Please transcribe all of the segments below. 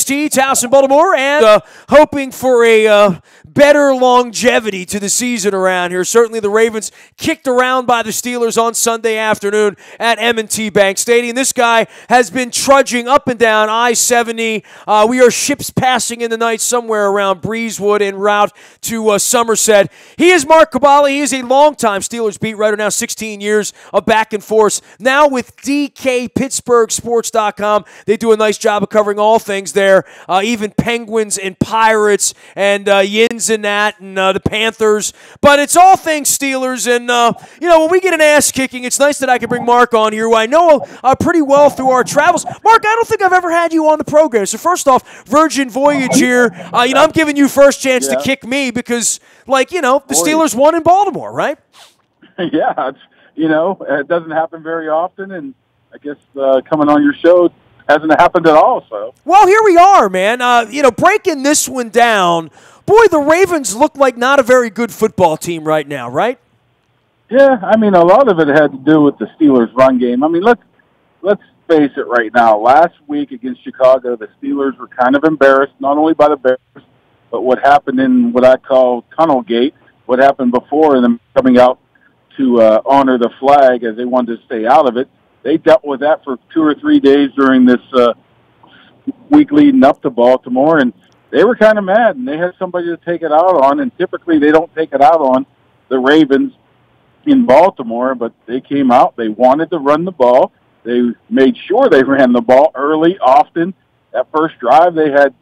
WNST, Towson, Baltimore, and hoping for a better longevity to the season around here. Certainly the Ravens kicked around by the Steelers on Sunday afternoon at M&T Bank Stadium. This guy has been trudging up and down I-70. We are ships passing in the night somewhere around Breezewood en route to Somerset. He is Mark Cabali. He is a longtime Steelers beat writer, now 16 years of back and forth. Now with DKPittsburghSports.com. They do a nice job of covering all things there, even Penguins and Pirates and Yins and that and the Panthers. But it's all things Steelers. And, when we get an ass kicking, it's nice that I can bring Mark on here, who I know pretty well through our travels. Mark, I don't think I've ever had you on the program. So first off, Virgin Voyage here. I'm giving you first chance to kick me because, the Steelers won in Baltimore, right? Yeah, it doesn't happen very often, and I guess coming on your show hasn't happened at all. So, well, here we are, man. Breaking this one down. Boy, the Ravens look like not a very good football team right now, right? Yeah, a lot of it had to do with the Steelers' run game. Let's face it right now. Last week against Chicago, the Steelers were kind of embarrassed, not only by the Bears, but what happened in what I call Tunnel Gate, what happened before them coming out to honor the flag as they wanted to stay out of it. They dealt with that for 2 or 3 days during this week leading up to Baltimore, and they were kind of mad, and they had somebody to take it out on, and typically they don't take it out on the Ravens in Baltimore, but they came out. They wanted to run the ball. They made sure they ran the ball early, often. That first drive, they had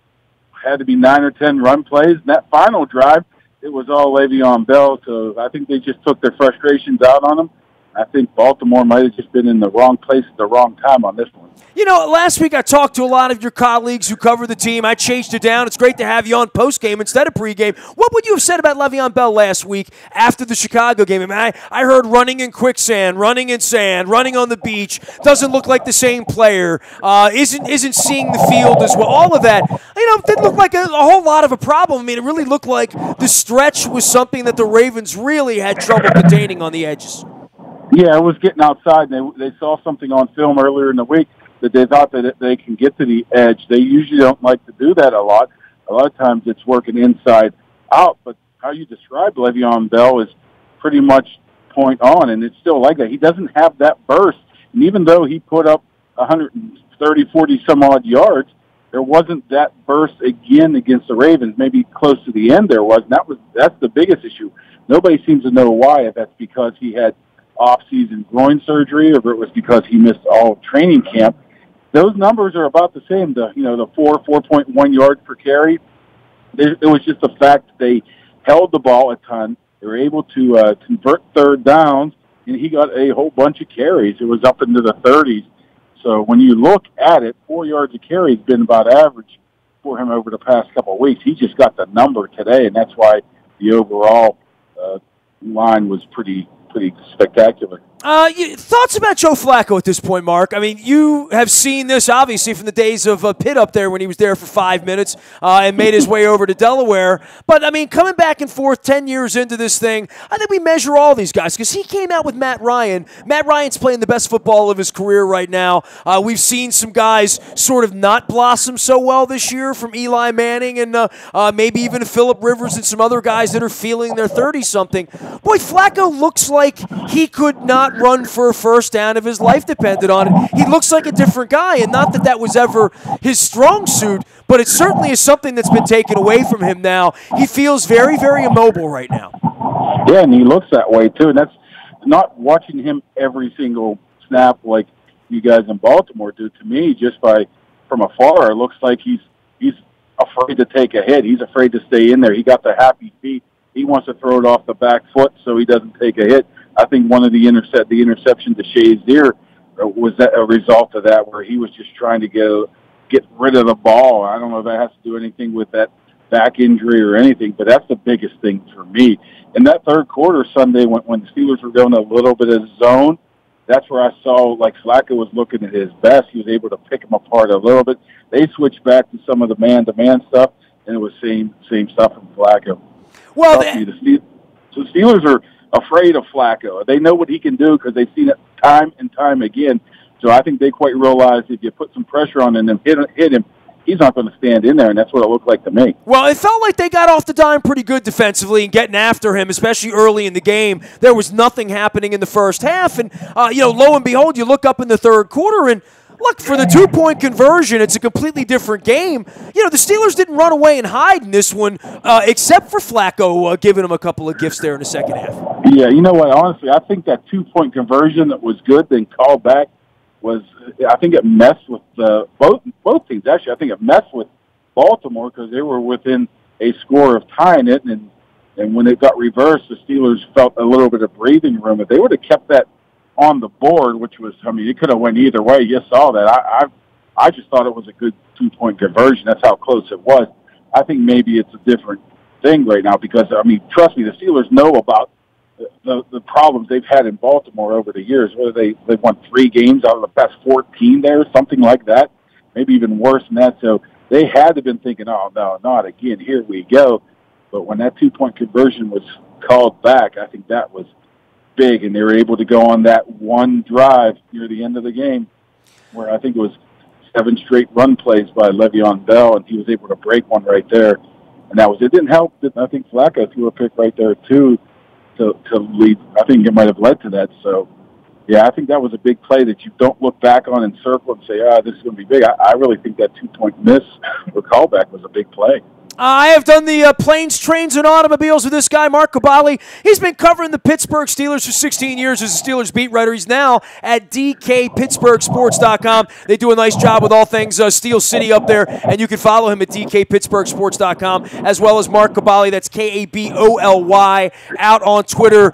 to be 9 or 10 run plays, and that final drive, it was all Le'Veon Bell, so I think they just took their frustrations out on him. I think Baltimore might have just been in the wrong place at the wrong time on this one. Last week I talked to a lot of your colleagues who cover the team. I chased it down. It's great to have you on postgame instead of pregame. What would you have said about Le'Veon Bell last week after the Chicago game? I heard running in quicksand, running in sand, running on the beach. Doesn't look like the same player. Isn't seeing the field as well. All of that, didn't look like a whole lot of a problem. It really looked like the stretch was something that the Ravens really had trouble containing on the edges. Yeah, it was getting outside. They saw something on film earlier in the week that they thought that they can get to the edge. They usually don't like to do that a lot. A lot of times it's working inside out. But how you described Le'Veon Bell is pretty much point on, and it's still like that. He doesn't have that burst. And even though he put up 130, 40-some-odd yards, there wasn't that burst again against the Ravens. Maybe close to the end there was, and that's the biggest issue. Nobody seems to know why, if that's because he had off-season groin surgery or if it was because he missed all training camp. Those numbers are about the same. The 4.1 yards per carry. It was just the fact that they held the ball a ton. They were able to convert third downs, and he got a whole bunch of carries. It was up into the 30s. So when you look at it, 4 yards a carry has been about average for him over the past couple of weeks. He just got the number today, and that's why the overall line was pretty spectacular. Thoughts about Joe Flacco at this point, Mark? You have seen this, obviously, from the days of Pitt up there when he was there for 5 minutes and made his way over to Delaware. But, coming back and forth 10 years into this thing, I think we measure all these guys because he came out with Matt Ryan. Matt Ryan's playing the best football of his career right now. We've seen some guys sort of not blossom so well this year, from Eli Manning and maybe even Phillip Rivers and some other guys that are feeling their 30-something. Boy, Flacco looks like he could not run for a first down if his life depended on it. He looks like a different guy, and not that was ever his strong suit, but it certainly is something that's been taken away from him now. He feels very, very immobile right now. Yeah, and he looks that way, too, and that's not watching him every single snap like you guys in Baltimore do. To me, just from afar, it looks like he's afraid to take a hit. He's afraid to stay in there. He got the happy feet. He wants to throw it off the back foot so he doesn't take a hit. I think one of the interception to Shazier was a result of that, where he was just trying to get rid of the ball. I don't know if that has to do anything with that back injury or anything, but that's the biggest thing for me. In that third quarter Sunday, when the Steelers were going a little bit of zone, that's where I saw Flacco was looking at his best. He was able to pick him apart a little bit. They switched back to some of the man-to-man stuff, and it was same stuff from Flacco. Well, the Steelers are afraid of Flacco. They know what he can do because they've seen it time and time again. So I think they quite realize if you put some pressure on him and hit him, he's not going to stand in there, and that's what it looked like to me. Well, it felt like they got off the dime pretty good defensively and getting after him, especially early in the game. There was nothing happening in the first half, and lo and behold, you look up in the third quarter, and look, for the 2-point conversion, it's a completely different game. The Steelers didn't run away and hide in this one, except for Flacco giving them a couple of gifts there in the second half. Yeah, you know what? Honestly, I think that 2-point conversion that was good, then called back, I think it messed with both teams. Actually, I think it messed with Baltimore because they were within a score of tying it, and when it got reversed, the Steelers felt a little bit of breathing room. If they would have kept that on the board, which was, it could have went either way. You saw that. I just thought it was a good 2-point conversion. That's how close it was. I think maybe it's a different thing right now because, trust me, the Steelers know about the problems they've had in Baltimore over the years. Whether they've won 3 games out of the past 14 there, something like that, maybe even worse than that. So they had to have been thinking, oh, no, not again, here we go. But when that 2-point conversion was called back, I think that was big, and they were able to go on that one drive near the end of the game where I think it was 7 straight run plays by Le'Veon Bell, and he was able to break one right there. And that was it. Didn't help that I think Flacco threw a pick right there, too, to lead. I think it might have led to that. So, yeah, I think that was a big play that you don't look back on and circle and say, this is going to be big. I really think that 2-point miss or callback was a big play. I have done the planes, trains, and automobiles with this guy, Mark Cabali. He's been covering the Pittsburgh Steelers for 16 years as a Steelers beat writer. He's now at DKPittsburghSports.com. They do a nice job with all things Steel City up there, and you can follow him at DKPittsburghSports.com, as well as Mark Cabali, that's Kaboly, out on Twitter.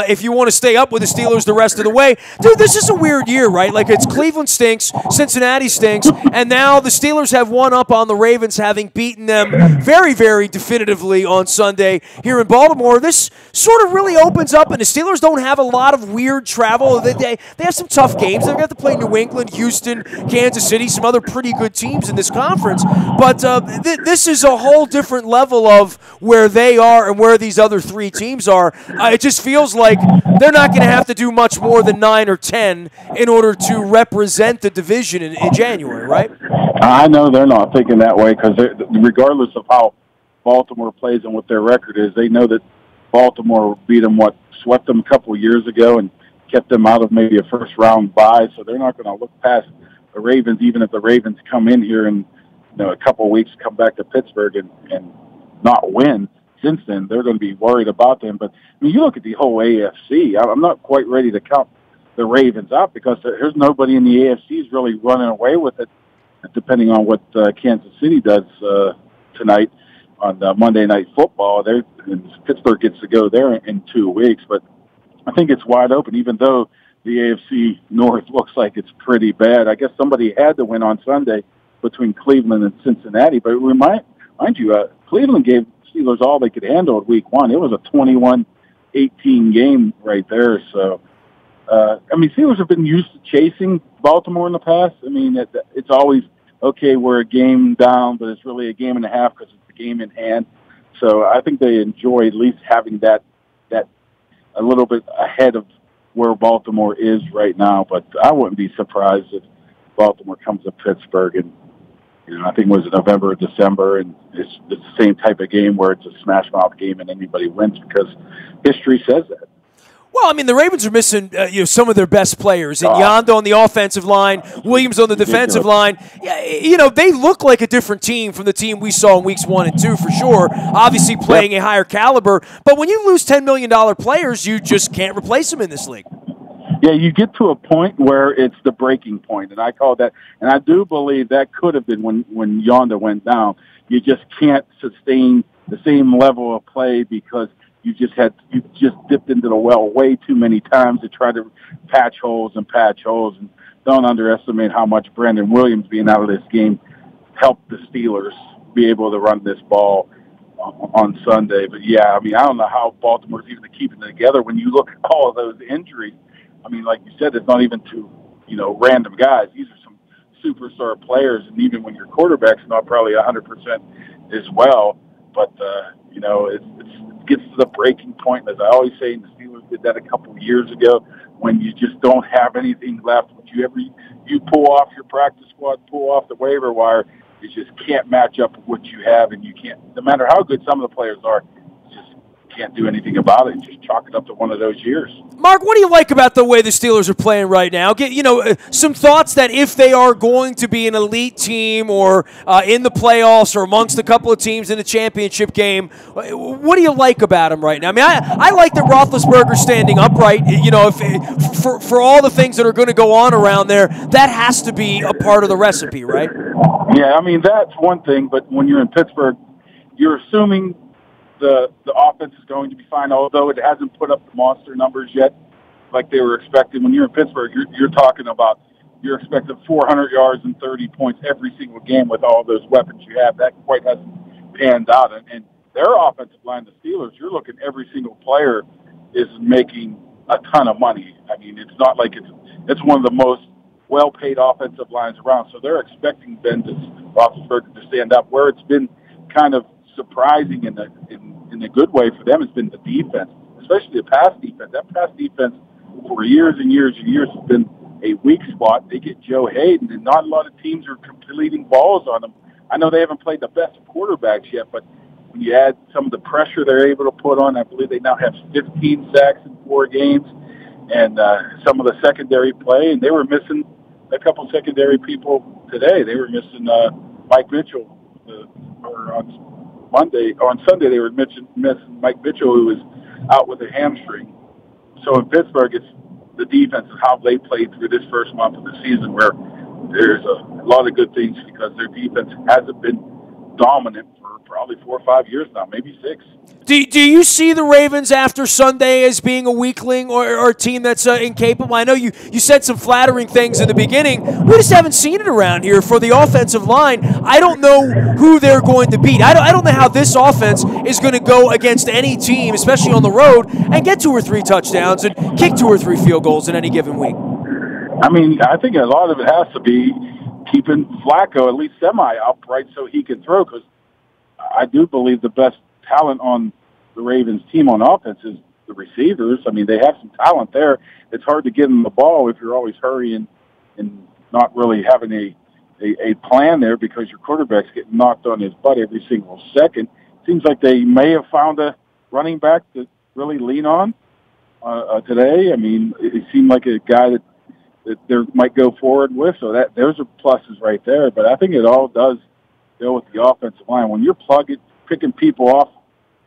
If you want to stay up with the Steelers the rest of the way. Dude, this is a weird year, right? Like, it's Cleveland stinks, Cincinnati stinks, and now the Steelers have one up on the Ravens, having beaten them very, very definitively on Sunday here in Baltimore. This sort of really opens up, and the Steelers don't have a lot of weird travel. They have some tough games. They're going to have to play New England, Houston, Kansas City, some other pretty good teams in this conference. But this is a whole different level of where they are and where these other 3 teams are. It just feels like they're not going to have to do much more than 9 or 10 in order to represent the division in January, right? I know they're not thinking that way because regardless of how Baltimore plays and what their record is, they know that Baltimore beat them, swept them a couple of years ago and kept them out of maybe a first-round bye. So they're not going to look past the Ravens, even if the Ravens come in here and a couple of weeks come back to Pittsburgh and not win. Since then, they're going to be worried about them. But you look at the whole AFC. I'm not quite ready to count the Ravens out because there's nobody in the AFC is really running away with it, depending on what Kansas City does tonight on Monday Night Football. Pittsburgh gets to go there in 2 weeks, but I think it's wide open, even though the AFC North looks like it's pretty bad. I guess somebody had to win on Sunday between Cleveland and Cincinnati, but mind you, Cleveland gave Steelers all they could handle at Week 1. It was a 21-18 game right there, so Steelers have been used to chasing Baltimore in the past. It's always, okay, we're a game down, but it's really a game and a half because it's a game in hand. So I think they enjoy at least having that a little bit ahead of where Baltimore is right now. But I wouldn't be surprised if Baltimore comes to Pittsburgh and, I think it was November or December, and it's the same type of game where it's a smash-mouth game and anybody wins because history says that. Well, the Ravens are missing some of their best players. And Yondo on the offensive line, Williams on the defensive line. They look like a different team from the team we saw in weeks 1 and 2 for sure. Obviously playing a higher caliber. But when you lose $10 million players, you just can't replace them in this league. Yeah, you get to a point where it's the breaking point, and I call that. And I do believe that could have been when Yondo went down. You just can't sustain the same level of play because you just dipped into the well way too many times to try to patch holes. And don't underestimate how much Brandon Williams being out of this game helped the Steelers be able to run this ball on Sunday. But I don't know how Baltimore's even keeping it together when you look at all of those injuries. Like you said, it's not even to, random guys. These are some superstar players, and even when your quarterback's not probably 100% as well. But, it gets to the breaking point. As I always say, and the Steelers did that a couple of years ago, when you just don't have anything left. When you pull off your practice squad, pull off the waiver wire, you just can't match up with what you have, and you can't, no matter how good some of the players are, you just can't do anything about it. Just chalk it up to one of those years. Mark, what do you like about the way the Steelers are playing right now? Get some thoughts that if they are going to be an elite team or in the playoffs or amongst a couple of teams in the championship game, what do you like about them right now? I mean, I like that Roethlisberger's standing upright. For all the things that are going to go on around there, that has to be a part of the recipe, right? Yeah, I mean, that's one thing, but when you're in Pittsburgh, you're assuming the offense is going to be fine, although it hasn't put up the monster numbers yet like they were expecting. When you're in Pittsburgh, you're talking about you're expecting 400 yards and 30 points every single game with all those weapons you have. That quite hasn't panned out. And their offensive line, the Steelers, you're looking every single player is making a ton of money. I mean, it's not like it's one of the most well-paid offensive lines around. So they're expecting Ben Roethlisberger to stand up. Where it's been kind of surprising in a good way for them has been the defense, especially the pass defense. That pass defense for years and years and years has been a weak spot. They get Joe Hayden, and not a lot of teams are completing balls on them. I know they haven't played the best quarterbacks yet, but when you add some of the pressure they're able to put on, I believe they now have 15 sacks in 4 games, and some of the secondary play, and they were missing a couple secondary people today. They were missing Mike Mitchell on Sunday they were missing Mike Mitchell, who was out with a hamstring. So in Pittsburgh, it's the defense is how they played through this first month of the season, where there's a lot of good things because their defense hasn't been dominant for probably 4 or 5 years now, maybe 6. Do you see the Ravens after Sunday as being a weakling or a team that's incapable? I know you said some flattering things in the beginning. We just haven't seen it around here for the offensive line. I don't know who they're going to beat. I don't know how this offense is going to go against any team, especially on the road, and get 2 or 3 touchdowns and kick 2 or 3 field goals in any given week. I mean, I think a lot of it has to be keeping Flacco at least semi-upright so he can throw, because I do believe the best talent on the Ravens team on offense is the receivers. I mean, they have some talent there. It's hard to get them the ball if you're always hurrying and not really having a plan there because your quarterback's getting knocked on his butt every single second. Seems like they may have found a running back to really lean on today. I mean, it seemed like a guy that they might go forward with, so that those are pluses right there. But I think it all does deal with the offensive line. When you're picking people off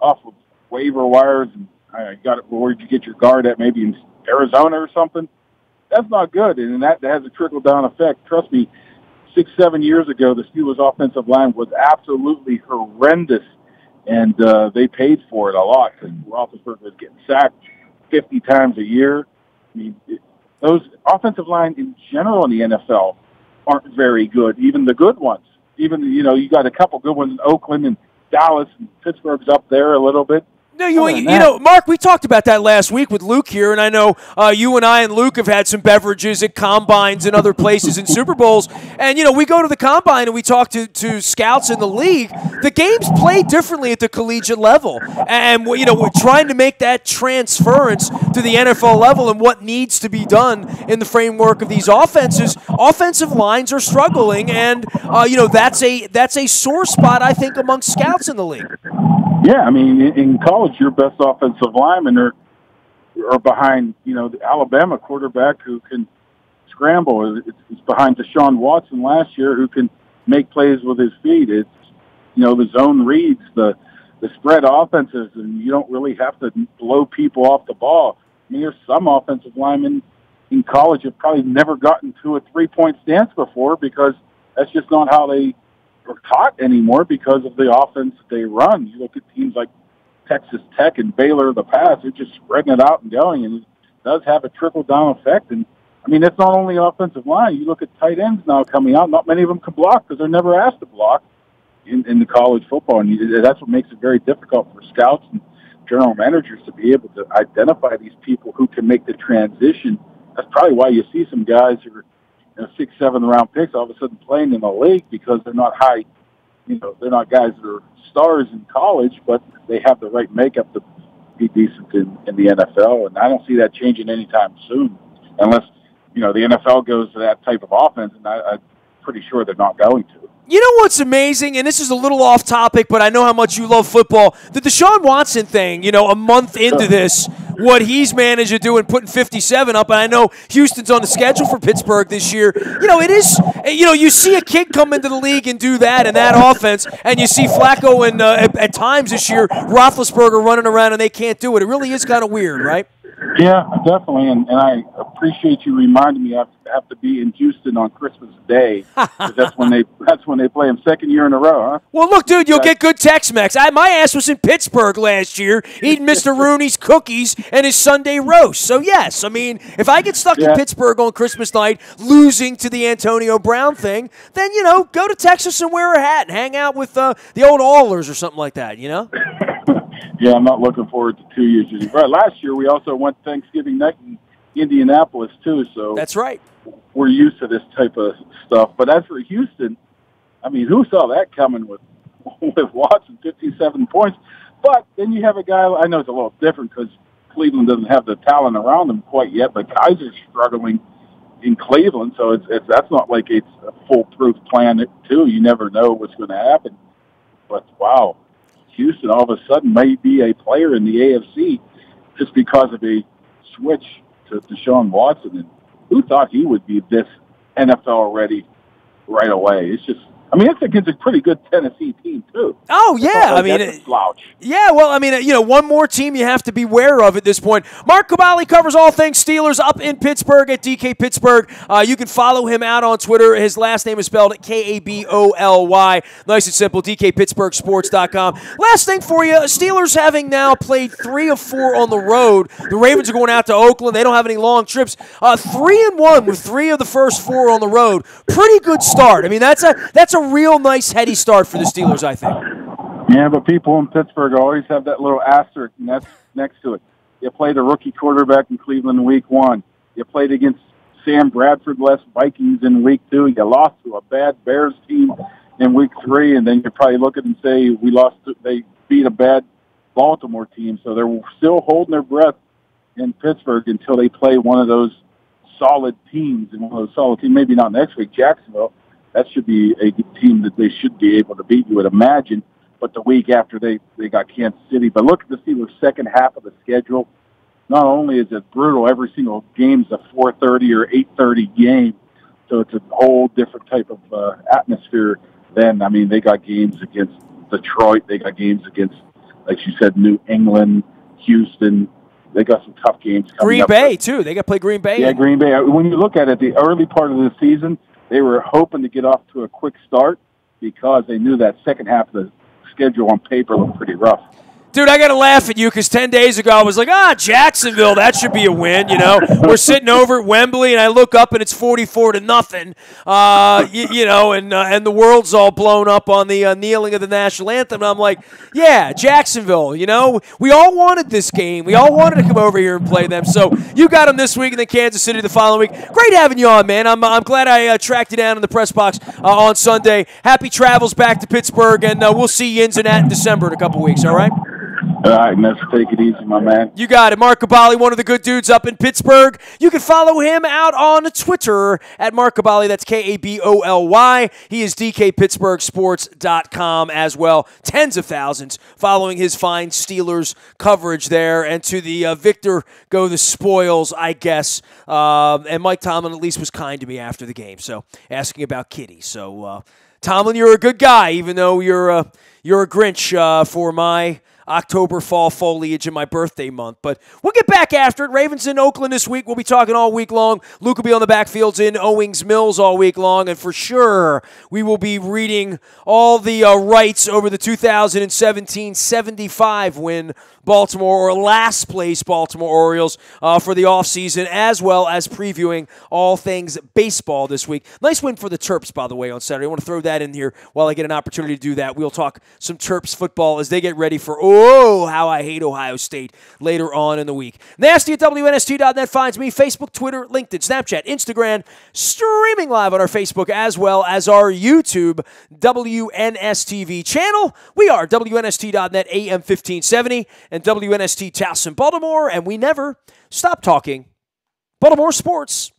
of waiver wires, and where'd you get your guard at? Maybe in Arizona or something. That's not good, and that has a trickle-down effect. Trust me, 6-7 years ago, the Steelers' offensive line was absolutely horrendous, and they paid for it a lot because Roethlisberger was getting sacked 50 times a year. I mean, those offensive line in general in the NFL aren't very good, even the good ones. Even, you got a couple good ones in Oakland and Dallas, and Pittsburgh's up there a little bit. No, Mark, we talked about that last week with Luke here, and I know you and I and Luke have had some beverages at combines and other places in Super Bowls, and, we go to the combine and we talk to scouts in the league. The game's played differently at the collegiate level, and, we're trying to make that transference to the NFL level and what needs to be done in the framework of these offenses. Offensive lines are struggling, and, that's a sore spot, I think, amongst scouts in the league. Yeah, I mean, in college, your best offensive linemen are behind, the Alabama quarterback who can scramble. It's behind Deshaun Watson last year who can make plays with his feet. It's, the zone reads, the spread offenses, and you don't really have to blow people off the ball. I mean, there's some offensive linemen in college have probably never gotten to a 3-point stance before because that's just not how they are taught anymore because of the offense that they run. You look at teams like Texas Tech and Baylor, the pass, they're just spreading it out and going, and it does have a trickle-down effect. And, I mean, it's not only offensive line. You look at tight ends now coming out. Not many of them can block because they're never asked to block in the college football. And that's what makes it very difficult for scouts and general managers to be able to identify these people who can make the transition. That's probably why you see some guys who are 6th, 7th round picks all of a sudden playing in the league because they're not high, they're not guys that are stars in college, but they have the right makeup to be decent in the NFL. And I don't see that changing anytime soon unless, the NFL goes to that type of offense. And pretty sure they're not going to. You know what's amazing, and this is a little off topic, but I know how much you love football. The Deshaun Watson thing, a month into this, what he's managed to do and putting 57 up, and I know Houston's on the schedule for Pittsburgh this year. It is, you see a kid come into the league and do that and that offense, and you see Flacco and at times this year, Roethlisberger running around and they can't do it. It really is kind of weird, right? Yeah, definitely, and I appreciate you reminding me I have to be in Houston on Christmas Day, because that's when they play him second year in a row, huh? Well, look, dude, you'll get good Tex-Mex. My ass was in Pittsburgh last year eating Mr. Rooney's cookies and his Sunday roast. So, yes, if I get stuck in Pittsburgh on Christmas night losing to the Antonio Brown thing, then, go to Texas and wear a hat and hang out with the old Allers or something like that, Yeah, I'm not looking forward to 2 years. Right. Last year, we also went Thanksgiving night in Indianapolis, too. So that's right. We're used to this type of stuff. But as for Houston, who saw that coming with Watson, 57 points? But then you have a guy, I know it's a little different because Cleveland doesn't have the talent around them quite yet, but Kaiser's struggling in Cleveland. So that's not like it's a foolproof plan, too. You never know what's going to happen. But, wow. Houston all of a sudden may be a player in the AFC just because of a switch to Deshaun Watson. And who thought he would be this NFL ready right away? It's just, it's against a pretty good Tennessee team, too. Oh, yeah. That's a slouch. Yeah, well, one more team you have to be aware of at this point. Mark Kaboly covers all things Steelers up in Pittsburgh at DK Pittsburgh. You can follow him out on Twitter. His last name is spelled Kaboly. Nice and simple, DKPittsburghSports.com. Last thing for you, Steelers having now played 3 of 4 on the road. The Ravens are going out to Oakland. They don't have any long trips. 3-1 with 3 of the first 4 on the road. Pretty good start. That's a real nice heady start for the Steelers, I think. Yeah, but people in Pittsburgh always have that little asterisk next to it. You played a rookie quarterback in Cleveland in week 1. You played against Sam Bradford-less Vikings in week 2. You lost to a bad Bears team in week 3, and then you probably look at it and say they beat a bad Baltimore team. So they're still holding their breath in Pittsburgh until they play one of those solid teams, and one of those solid teams, maybe not next week, Jacksonville. That should be a team that they should be able to beat, you would imagine. But the week after they got Kansas City. But look at the Steelers' second half of the schedule. Not only is it brutal, every single game is a 4:30 or 8:30 game. So it's a whole different type of atmosphere then. They got games against Detroit. They got games against, like you said, New England, Houston. They got some tough games coming up. Green Bay, too. They got to play Green Bay. Yeah, Green Bay. When you look at it, the early part of the season, they were hoping to get off to a quick start because they knew that second half of the schedule on paper looked pretty rough. Dude, I got to laugh at you because 10 days ago I was like, Jacksonville, that should be a win, We're sitting over at Wembley, and I look up, and it's 44-0. And the world's all blown up on the kneeling of the national anthem. And I'm like, yeah, Jacksonville, we all wanted this game. We all wanted to come over here and play them. So you got them this week, and then Kansas City the following week. Great having you on, man. I'm glad I tracked you down in the press box on Sunday. Happy travels back to Pittsburgh, and we'll see you in December in a couple weeks, all right? All right, Nestor, take it easy, my man. You got it. Mark Kaboly, one of the good dudes up in Pittsburgh. You can follow him out on Twitter at Mark Kaboly. That's Kaboly. He is DKPittsburghSports.com as well. Tens of thousands following his fine Steelers coverage there. And to the victor go the spoils, I guess. And Mike Tomlin at least was kind to me after the game, so asking about Kitty. So, Tomlin, you're a good guy, even though you're a Grinch for my October fall foliage in my birthday month. But we'll get back after it. Ravens in Oakland this week. We'll be talking all week long. Luke will be on the backfields in Owings Mills all week long. And for sure, we will be reading all the rights over the 2017-75 win Baltimore, or last place Baltimore Orioles for the offseason, as well as previewing all things baseball this week. Nice win for the Terps, by the way, on Saturday. I want to throw that in here while I get an opportunity to do that. We'll talk some Terps football as they get ready for, how I hate Ohio State later on in the week. Nasty at WNST.net finds me. Facebook, Twitter, LinkedIn, Snapchat, Instagram, streaming live on our Facebook as well as our YouTube WNSTV channel. We are WNST.net AM 1570 and WNST Towson, Baltimore, and we never stop talking Baltimore sports.